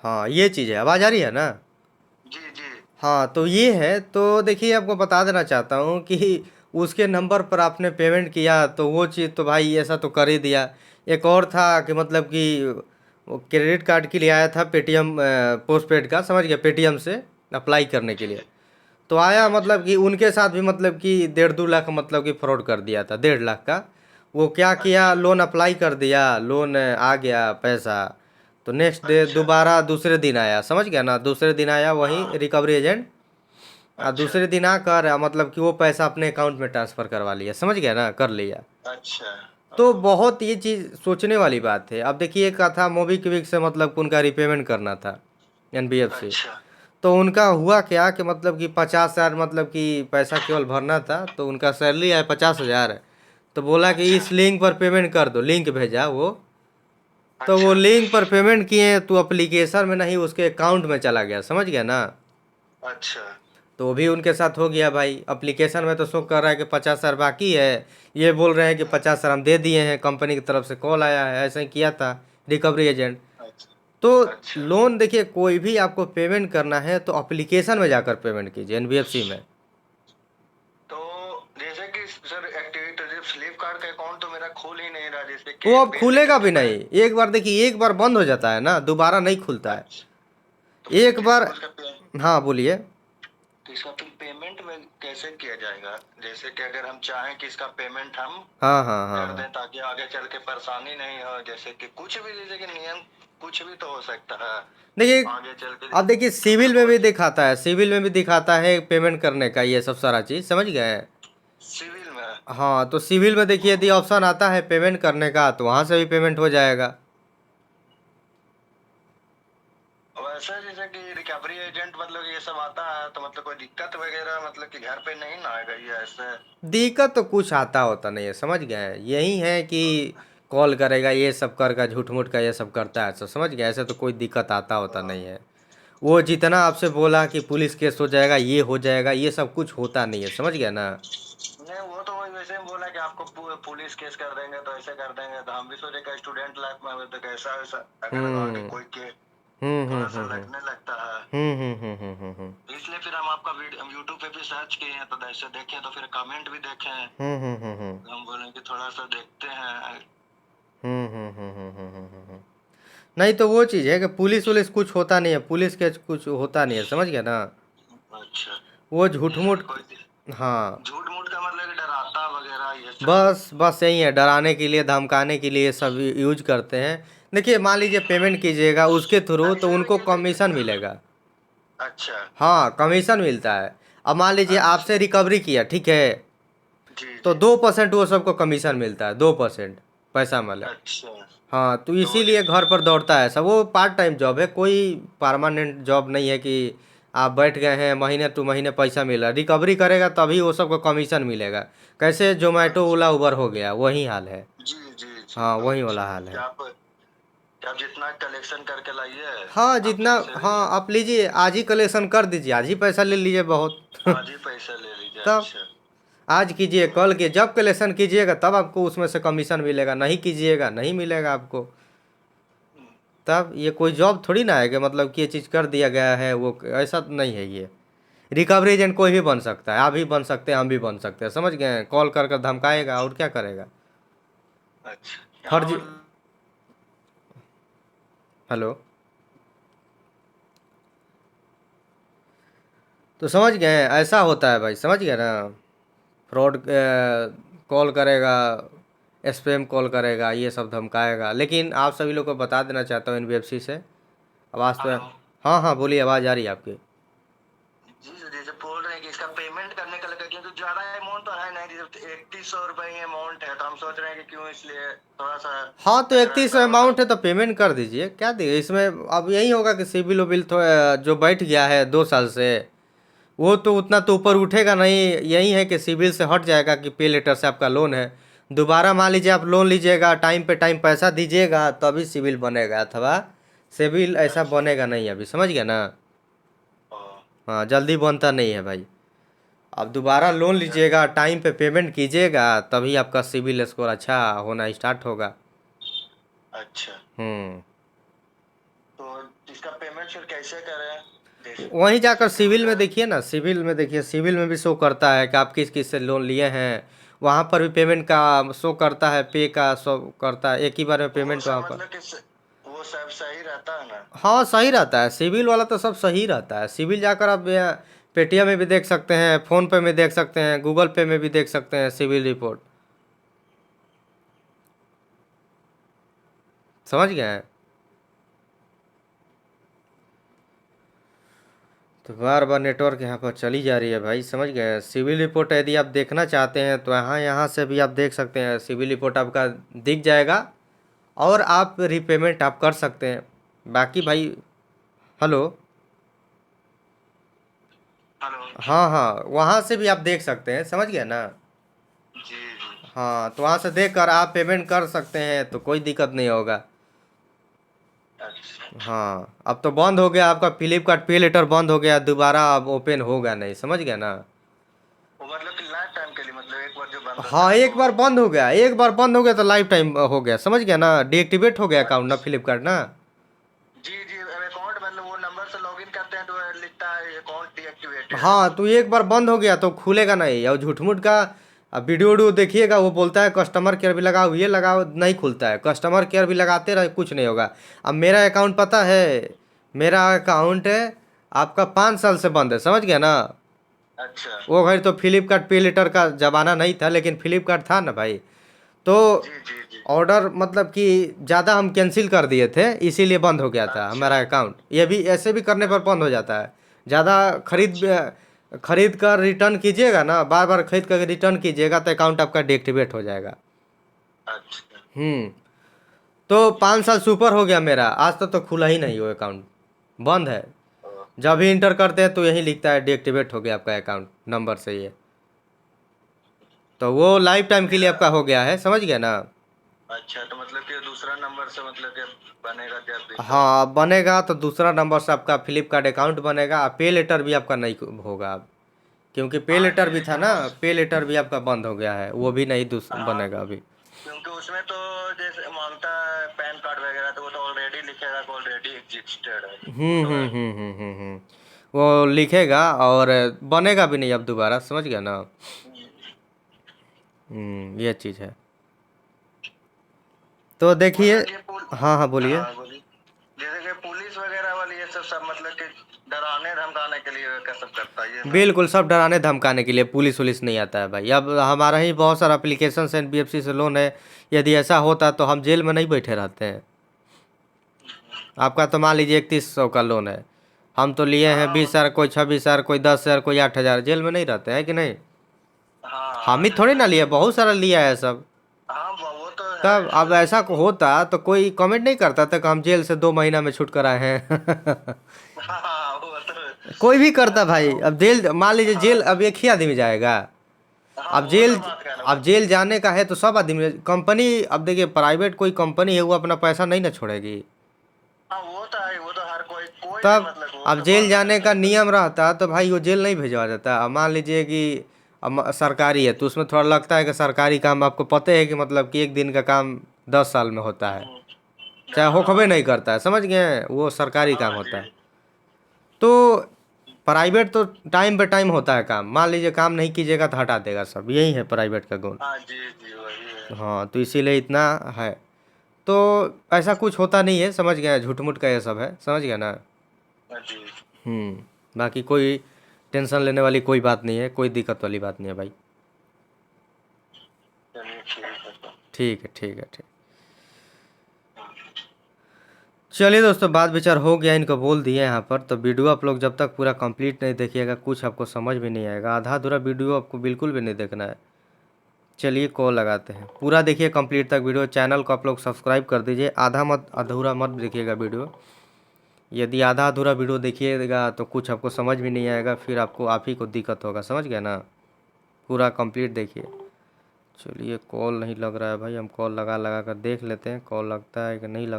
हाँ ये चीज़ है, आवाज़ आ रही है ना? जी जी। हाँ तो ये है, तो देखिए आपको बता देना चाहता हूँ कि उसके नंबर पर आपने पेमेंट किया तो वो चीज़ तो भाई ऐसा तो कर ही दिया। एक और था कि मतलब कि वो क्रेडिट कार्ड के लिए आया था पेटीएम, पोस्ट पेड का, समझ गया, पेटीएम से अप्लाई करने के जी लिए। जी। तो आया अच्छा। मतलब कि उनके साथ भी मतलब कि 1.5-2 लाख मतलब कि फ्रॉड कर दिया था, 1.5 लाख का। वो क्या किया, अच्छा। लोन अप्लाई कर दिया, लोन आ गया पैसा। तो नेक्स्ट डे अच्छा। दोबारा दूसरे दिन आया, समझ गया ना, दूसरे दिन आया वही हाँ। Recovery agent. अच्छा। दूसरे दिन आकर मतलब कि वो पैसा अपने अकाउंट में ट्रांसफ़र करवा लिया, समझ गया ना, कर लिया। अच्छा। तो हाँ। बहुत ये चीज़ सोचने वाली बात है। अब देखिए एक का था मोबीक्विक से मतलब कि उनका रिपेमेंट करना था, एनबीएफसी। अच्छा। तो उनका हुआ क्या कि मतलब कि 50,000 मतलब कि पैसा केवल भरना था, तो उनका सैलरी आया 50,000। तो बोला कि अच्छा। इस लिंक पर पेमेंट कर दो, लिंक भेजा वो। तो वो अच्छा। लिंक पर पेमेंट किए तो एप्लीकेशन में नहीं, उसके अकाउंट में चला गया, समझ गया ना। अच्छा। तो वो भी उनके साथ हो गया भाई। एप्लीकेशन में तो शो कर रहा है कि 50,000 बाकी है। ये बोल रहे हैं कि हाँ। 50,000 हम दे दिए हैं, कंपनी की तरफ से कॉल आया है, ऐसा ही किया था रिकवरी एजेंट। अच्छा। तो अच्छा। लोन देखिए कोई भी आपको पेमेंट करना है तो एप्लीकेशन में जाकर पेमेंट कीजिए, एनबीएफसी में। तो जैसे कि सर एक्टिविटी फ्लिपकार्ट का अकाउंट तो मेरा खुल ही नहीं रहा, जैसे वो कि अब पे खुलेगा लेटर तो भी नहीं। एक बार देखिए, एक बार बंद हो जाता है ना, दोबारा नहीं खुलता है। अच्छा। तो एक फिर बार। उसका पे हाँ बोलिए। तो इसका फिर पेमेंट में कैसे किया जाएगा? जैसे कि अगर हम चाहें कि इसका पेमेंट हम हाँ हाँ हाँ कर हाँ। दें ताकि आगे चल के परेशानी नहीं हो, जैसे कि कुछ भी, जैसे कि नियम कुछ भी तो हो सकता है देखिए, आगे चल के। अब देखिए अगर सिविल में भी कोई दिखाता है, सिविल में भी दिखाता है पेमेंट करने का, ये सब सारा चीज़ समझ गए। सिविल में। हाँ तो सिविल में देखिए यदि ऑप्शन आता है पेमेंट करने का तो वहाँ से भी पेमेंट हो जाएगा। वैसे जैसे कि रिकवरी एजेंट मतलब ये सब आता है तो मतलब कोई दिक्कत वगैरह मतलब कि घर पे नहीं ना आएगा ये ऐसे? दिक्कत तो कुछ आता होता नहीं है, समझ गए, यही है कि कॉल करेगा, ये सब कर झूठ मूठ का ये सब करता है, तो समझ गए, ऐसे तो कोई दिक्कत आता होता नहीं है। वो जितना आपसे बोला कि पुलिस केस हो जाएगा, ये हो जाएगा, ये सब कुछ होता नहीं है, समझ गया ना। नहीं, वो तो वही वैसे ही बोला कि आपको पुलिस केस कर देंगे तो ऐसे कर देंगे, तो हम भी सोचे कि स्टूडेंट लाइफ में अभी तक ऐसा वैसा अगर आगे हम्म कोई के हम्म हम्म थोड़ा सा हम्म हम्म लगने लगता है। हम्म। इसलिए फिर हम आपका वीडियो हम यूट्यूब पे भी सर्च किए हैं, तो ऐसे देखे तो फिर कमेंट भी देखे हैं, हम्म। तो हम बोले कि थोड़ा सा देखते हैं। नहीं तो वो चीज़ है कि पुलिस वुलिस कुछ होता नहीं है, पुलिस के कुछ होता नहीं है, समझ गया ना। अच्छा। वो झूठ जैसे कि मूठ। कोई हाँ। झूठ मूठ का मतलब कि डराता वगैरह ये सब। बस बस यही है, डराने के लिए, धमकाने के लिए सब यूज करते हैं। देखिए मान लीजिए पेमेंट कीजिएगा उसके थ्रू तो ऐसे उनको देखिए कमीशन मिलेगा। अच्छा। हाँ कमीशन मिलता है। अब मान लीजिए अच्छा। आपसे रिकवरी किया, ठीक है, जी तो जी। 2% वो सबको कमीशन मिलता है, 2% पैसा मतलब। अच्छा। हाँ तो तो इसीलिए घर पर दौड़ता है सब। वो पार्ट टाइम जॉब है, कोई परमानेंट जॉब नहीं है कि आप बैठ गए हैं महीने टू महीने पैसा मिल रहा है। रिकवरी करेगा तभी वो सबको कमीशन मिलेगा। कैसे जोमेटो अच्छा। ओला उबर हो गया, वही हाल है। जी जी जी, हाँ वही समझ वाला समझ हाल है। क्या आप जितना कलेक्शन करके लाइए हाँ आप जितना, जैसे भी हाँ आप लीजिए, आज ही कलेक्शन कर दीजिए, आज ही पैसा ले लीजिए बहुत। आज ही पैसा ले लीजिए। तब अच्छा। आज कीजिए, तो कल के जब कलेक्शन कीजिएगा तब आपको उसमें से कमीशन मिलेगा, नहीं कीजिएगा नहीं मिलेगा आपको। तब ये कोई जॉब थोड़ी ना है कि मतलब कि ये चीज़ कर दिया गया है, वो ऐसा तो नहीं है ये। रिकवरी एजेंट कोई भी बन सकता है, आप भी बन सकते हैं, हम भी बन सकते हैं, समझ गए, कॉल कर कर धमकाएगा और क्या करेगा। अच्छा यहाँ फर्जी। मतलब हेलो। तो समझ गए ऐसा होता है भाई, समझ गए ना। फ्रॉड कॉल करेगा, स्पैम कॉल करेगा, ये सब धमकाएगा। लेकिन आप सभी लोग को बता देना चाहता हूँ एनबीएफसी से, आवाज़ तो। हेलो। हाँ हाँ बोलिए, आवाज़ आ रही है आपकी। जी जी, जैसे बोल रहे हैं कि इसका पेमेंट करने का लगा, क्योंकि ज्यादा अमाउंट तो है नहीं, जैसे 3100 रुपए ही अमाउंट है, तो हम सोच रहे हैं कि क्यों, इसलिए थोड़ा सा हाँ तो लग रहा है 31 डर अमाउंट मतलब। है तो पेमेंट कर दीजिए, क्या दिए इसमें। अब यही होगा कि सिविल उबिल थोड़ा जो बैठ गया है 2 साल से, वो तो उतना तो ऊपर हाँ। उठेगा नहीं। यही है कि सिविल से हट जाएगा कि पे लेटर से आपका लोन है। दोबारा मान लीजिए आप लोन लीजिएगा, टाइम पे टाइम पैसा दीजिएगा तभी सिविल बनेगा, अथवा सिविल ऐसा अच्छा। बनेगा नहीं अभी, समझ गया ना। हाँ। हाँ जल्दी बनता नहीं है भाई। आप दोबारा लोन चल। लीजिएगा, टाइम पे पेमेंट कीजिएगा, तभी आपका सिविल स्कोर अच्छा होना स्टार्ट होगा। अच्छा। हम्म। तो इसका इसका पेमेंट फिर कैसे करें? वहीं जाकर सिविल में देखिए ना, सिविल में देखिए, सिविल में भी शो करता है कि आप किस किस से लोन लिए हैं। वहाँ पर भी पेमेंट का शो करता है, पे का शो करता है, एक ही बार में वो पेमेंट सब वहाँ पर। मतलब कि वो सब सही रहता है ना? हाँ सही रहता है, सिविल वाला तो सब सही रहता है। सिविल जाकर आप पेटीएम में भी देख सकते हैं, फ़ोन पे में देख सकते हैं, गूगल पे में भी देख सकते हैं सिविल रिपोर्ट। समझ गए हैं? तो बार बार नेटवर्क यहाँ पर चली जा रही है भाई, समझ गए हैं? सिविल रिपोर्ट यदि आप देखना चाहते हैं तो यहाँ यहाँ से भी आप देख सकते हैं, सिविल रिपोर्ट आपका दिख जाएगा और आप रीपेमेंट आप कर सकते हैं। बाकी भाई, हेलो, हेलो। हाँ हाँ, वहाँ से भी आप देख सकते हैं, समझ गए ना? जी जी। हाँ, तो वहाँ से देख कर आप पेमेंट कर सकते हैं, तो कोई दिक्कत नहीं होगा। अच्छा, हाँ, अब तो बंद हो गया आपका फ्लिपकार्ट पे लेटर, बंद हो गया, दोबारा अब ओपन होगा नहीं, समझ गया ना? वो मतलब कि लाइफ टाइम के लिए, मतलब एक बार जो बंद होता हाँ, है एक वो? बार बंद हो गया, एक बार बंद हो गया तो लाइफ टाइम हो गया, समझ गया ना? डीएक्टिवेट हो गया अकाउंट ना, अच्छा। फ्लिपकार्ट ना। जी जी, अकाउंट मतलब वो नंबर से लॉगिन करते हैं तो लिखता है अकाउंट डीएक्टिवेटेड है। हाँ, तो एक बार बंद हो गया तो खुलेगा नहीं, और झूठ-मूठ का अब वीडियो वीडियो देखिएगा, वो बोलता है कस्टमर केयर भी लगाओ, ये लगाओ, नहीं खुलता है। कस्टमर केयर भी लगाते रहे, कुछ नहीं होगा। अब मेरा अकाउंट पता है, मेरा अकाउंट है आपका 5 साल से बंद है, समझ गया ना? अच्छा। वो घड़ी तो फ्लिपकार्ट पे लेटर का ज़माना नहीं था, लेकिन फ्लिपकार्ट था ना भाई, तो जी जी जी। ऑर्डर मतलब कि ज़्यादा हम कैंसिल कर दिए थे, इसीलिए बंद हो गया था अच्छा हमारा अकाउंट। ये भी ऐसे भी करने पर बंद हो जाता है। ज़्यादा अच्छा। खरीद कर रिटर्न कीजिएगा ना, बार बार खरीद कर रिटर्न कीजिएगा तो अकाउंट आपका डीएक्टिवेट हो जाएगा। अच्छा। तो 5 साल से ऊपर हो गया मेरा, आज तक तो खुला ही नहीं वो अकाउंट, बंद है। ओ, जब भी इंटर करते हैं तो यही लिखता है डीएक्टिवेट हो गया आपका अकाउंट नंबर से ये। तो वो लाइफ टाइम के लिए मेरा आपका हो गया है, समझ गया ना? अच्छा, तो मतलब कि दूसरा नंबर से मतलब कि बनेगा जब भी तो? हाँ, बनेगा तो दूसरा नंबर से आपका फ्लिपकार्ट अकाउंट बनेगा, और पे लेटर भी आपका नहीं होगा अब, क्योंकि पे हाँ लेटर जी भी जी, था क्योंकि ना, पे लेटर भी आपका बंद हो गया है, वो भी नहीं हाँ, बनेगा अभी। क्योंकि उसमें तो जैसे मांगता है पैन कार्ड वगैरह, तो वो तो ऑलरेडी लिखेगा कि ऑलरेडी एग्जिस्टेड है, वो तो है। वो लिखेगा और बनेगा भी नहीं अब दोबारा, समझ गया ना? ये चीज़ है। तो देखिए, मतलब कि हाँ हाँ बोलिए। हाँ बोलिए। जैसे कि पुलिस वगैरह वाली ये सब सब मतलब कि डराने धमकाने के लिए क्या सब करता है ये ना? बिल्कुल, सब डराने धमकाने के लिए, पुलिस वुलिस नहीं आता है भाई। अब हमारा ही बहुत सारा एप्लीकेशन है, एनबीएफसी से लोन है, यदि ऐसा होता तो हम जेल में नहीं बैठे रहते हैं। आपका तो मान लीजिए 3100 का लोन है, हम तो लिए हैं हाँ 20,000, कोई 26,000, कोई 10,000, कोई 8,000, जेल में नहीं रहते हैं कि नहीं? हाँ हम हाँ, ही थोड़ी जैसे ना लिए, कि बहुत सारा लिया है सब। हाँ वो तो तब है अब ऐसा होता तो कोई कमेंट नहीं करता था कि हम जेल से 2 महीना में छूट कर आए हैं। हाँ वो तो कोई भी करता भाई, हाँ अब जेल मान लीजिए, जेल हाँ अब एक ही आदमी जाएगा। हाँ, अब वो जेल तो बात का ना अब जेल जाने का है तो सब आदमी, कंपनी, अब देखिए प्राइवेट कोई कंपनी है, वो अपना पैसा नहीं ना छोड़ेगी। हाँ वो तो है, वो तो हर कोई कोई भी तब मतलब वो अब तो जेल बंद नहीं जाने का करता। नियम रहता तो भाई वो जेल नहीं भेजवा देता। अब मान लीजिए कि अब सरकारी है तो उसमें थोड़ा लगता है कि सरकारी काम, आपको पता है कि मतलब कि एक दिन का काम 10 साल में होता है, हम्म, चाहे होखबे हाँ नहीं करता है, समझ गए? वो सरकारी काम हाँ होता है। जी। तो प्राइवेट तो टाइम पे टाइम होता है काम, मान लीजिए काम नहीं कीजिएगा तो हटा देगा सब, यही है प्राइवेट का गुण। हाँ जी जी, वही है। हाँ, तो इसीलिए इतना है। तो ऐसा कुछ होता नहीं है, समझ गए? झूठ मूठ का ये सब है, समझ गया ना? हाँ जी। बाकी कोई टेंशन लेने वाली कोई बात नहीं है, कोई दिक्कत वाली बात नहीं है भाई। चलिए ठीक है तो। ठीक है, ठीक है, ठीक। चलिए दोस्तों, बात विचार हो गया, इनको बोल दिए यहाँ पर। तो वीडियो आप लोग जब तक पूरा कंप्लीट नहीं देखिएगा, कुछ आपको समझ में नहीं आएगा। आधा अधूरा वीडियो आपको बिल्कुल भी नहीं देखना है। चलिए कॉल लगाते हैं, पूरा देखिए कंप्लीट तक वीडियो। चैनल को आप लोग सब्सक्राइब कर दीजिए, आधा मत अधूरा मत देखिएगा वीडियो। यदि आधा अधूरा वीडियो देखिएगा तो कुछ आपको समझ में नहीं आएगा, फिर आपको आप ही को दिक्कत होगा, समझ गया ना? पूरा कंप्लीट देखिए। चलिए, कॉल नहीं लग रहा है भाई, हम कॉल लगा लगा कर देख लेते हैं, कॉल लगता है कि नहीं लगता।